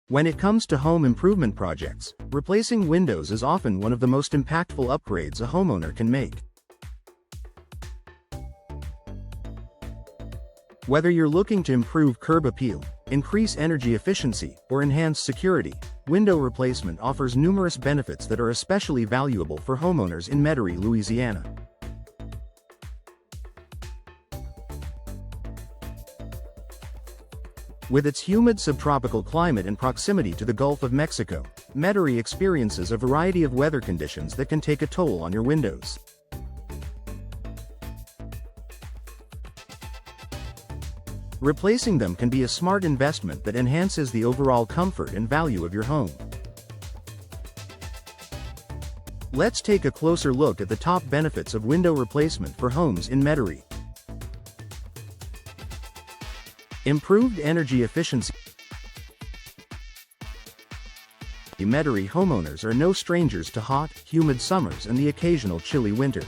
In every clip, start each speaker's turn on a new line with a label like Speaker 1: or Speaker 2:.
Speaker 1: When it comes to home improvement projects, replacing windows is often one of the most impactful upgrades a homeowner can make. Whether you're looking to improve curb appeal, increase energy efficiency, or enhance security, window replacement offers numerous benefits that are especially valuable for homeowners in Metairie, Louisiana. With its humid subtropical climate and proximity to the Gulf of Mexico, Metairie experiences a variety of weather conditions that can take a toll on your windows. Replacing them can be a smart investment that enhances the overall comfort and value of your home. Let's take a closer look at the top benefits of window replacement for homes in Metairie. Improved energy efficiency. Metairie homeowners are no strangers to hot, humid summers and the occasional chilly winter.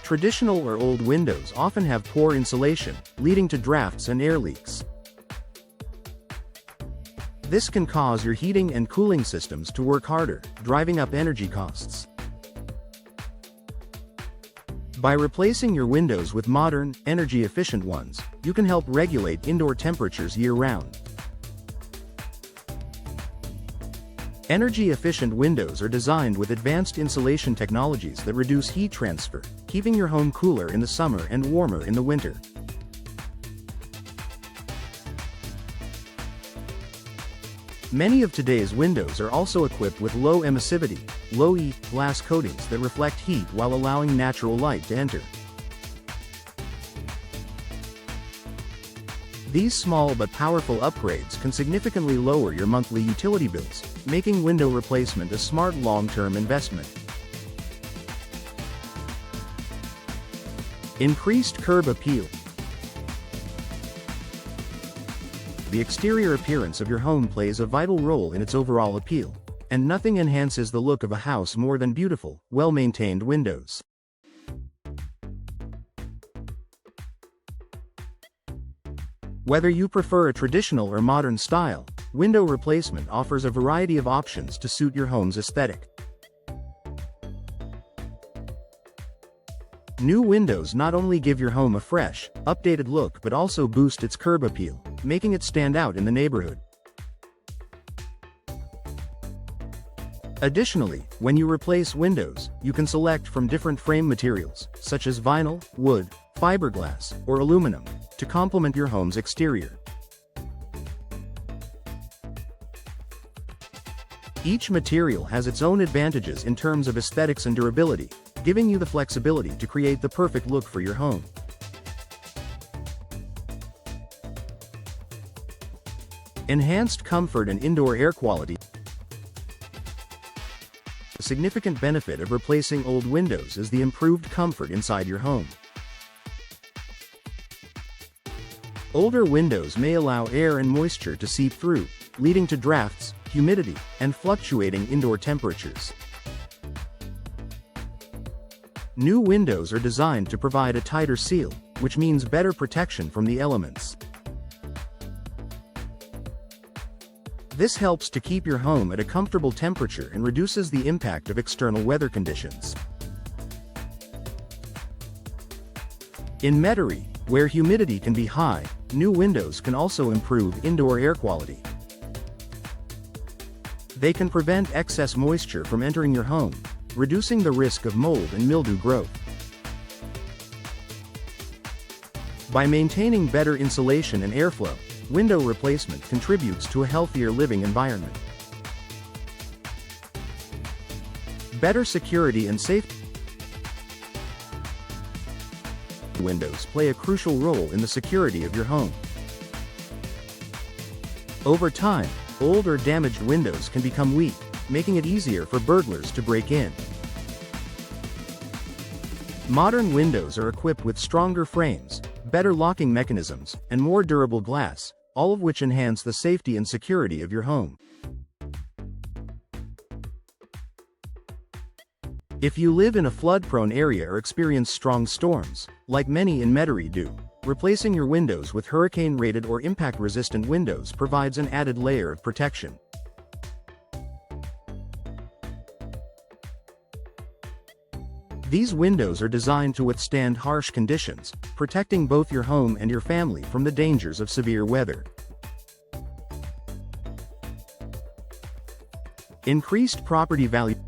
Speaker 1: Traditional or old windows often have poor insulation, leading to drafts and air leaks. This can cause your heating and cooling systems to work harder, driving up energy costs. By replacing your windows with modern, energy-efficient ones, you can help regulate indoor temperatures year-round. Energy-efficient windows are designed with advanced insulation technologies that reduce heat transfer, keeping your home cooler in the summer and warmer in the winter. Many of today's windows are also equipped with low emissivity, low-E glass coatings that reflect heat while allowing natural light to enter. These small but powerful upgrades can significantly lower your monthly utility bills, making window replacement a smart long-term investment. Increased curb appeal. The exterior appearance of your home plays a vital role in its overall appeal, and nothing enhances the look of a house more than beautiful, well-maintained windows. Whether you prefer a traditional or modern style, window replacement offers a variety of options to suit your home's aesthetic. New windows not only give your home a fresh, updated look but also boost its curb appeal, making it stand out in the neighborhood. Additionally, when you replace windows, you can select from different frame materials, such as vinyl, wood, fiberglass, or aluminum, to complement your home's exterior. Each material has its own advantages in terms of aesthetics and durability, giving you the flexibility to create the perfect look for your home. Enhanced comfort and indoor air quality. A significant benefit of replacing old windows is the improved comfort inside your home. Older windows may allow air and moisture to seep through, leading to drafts, humidity, and fluctuating indoor temperatures. New windows are designed to provide a tighter seal, which means better protection from the elements. This helps to keep your home at a comfortable temperature and reduces the impact of external weather conditions. In Metairie, where humidity can be high, new windows can also improve indoor air quality. They can prevent excess moisture from entering your home, reducing the risk of mold and mildew growth. By maintaining better insulation and airflow, window replacement contributes to a healthier living environment. Better security and safety. Windows play a crucial role in the security of your home. Over time, old or damaged windows can become weak, making it easier for burglars to break in. Modern windows are equipped with stronger frames, better locking mechanisms, and more durable glass, all of which enhance the safety and security of your home. If you live in a flood-prone area or experience strong storms, like many in Metairie do, Replacing your windows with hurricane-rated or impact-resistant windows provides an added layer of protection. These windows are designed to withstand harsh conditions, protecting both your home and your family from the dangers of severe weather. Increased property value.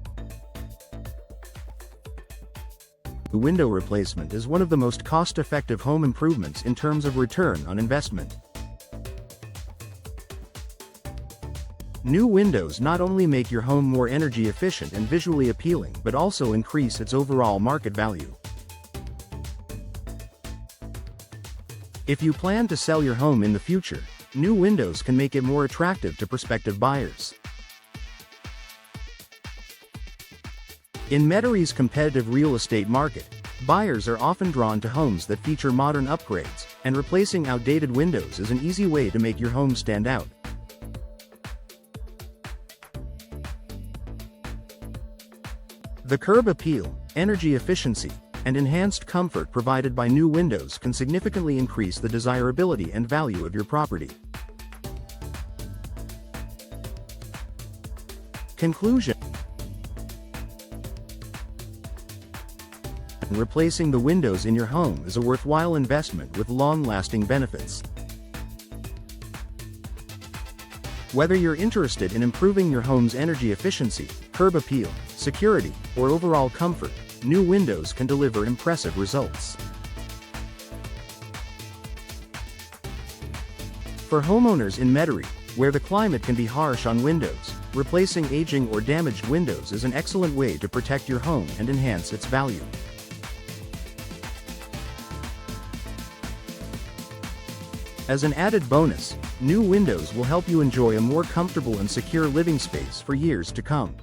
Speaker 1: Window replacement is one of the most cost-effective home improvements in terms of return on investment. New windows not only make your home more energy efficient and visually appealing but also increase its overall market value. If you plan to sell your home in the future, new windows can make it more attractive to prospective buyers. In Metarie's competitive real estate market, buyers are often drawn to homes that feature modern upgrades, and replacing outdated windows is an easy way to make your home stand out. The curb appeal, energy efficiency, and enhanced comfort provided by new windows can significantly increase the desirability and value of your property. Conclusion. Replacing the windows in your home is a worthwhile investment with long-lasting benefits. Whether you're interested in improving your home's energy efficiency, curb appeal, security, or overall comfort, new windows can deliver impressive results. For homeowners in Metairie, where the climate can be harsh on windows, replacing aging or damaged windows is an excellent way to protect your home and enhance its value. As an added bonus, new windows will help you enjoy a more comfortable and secure living space for years to come.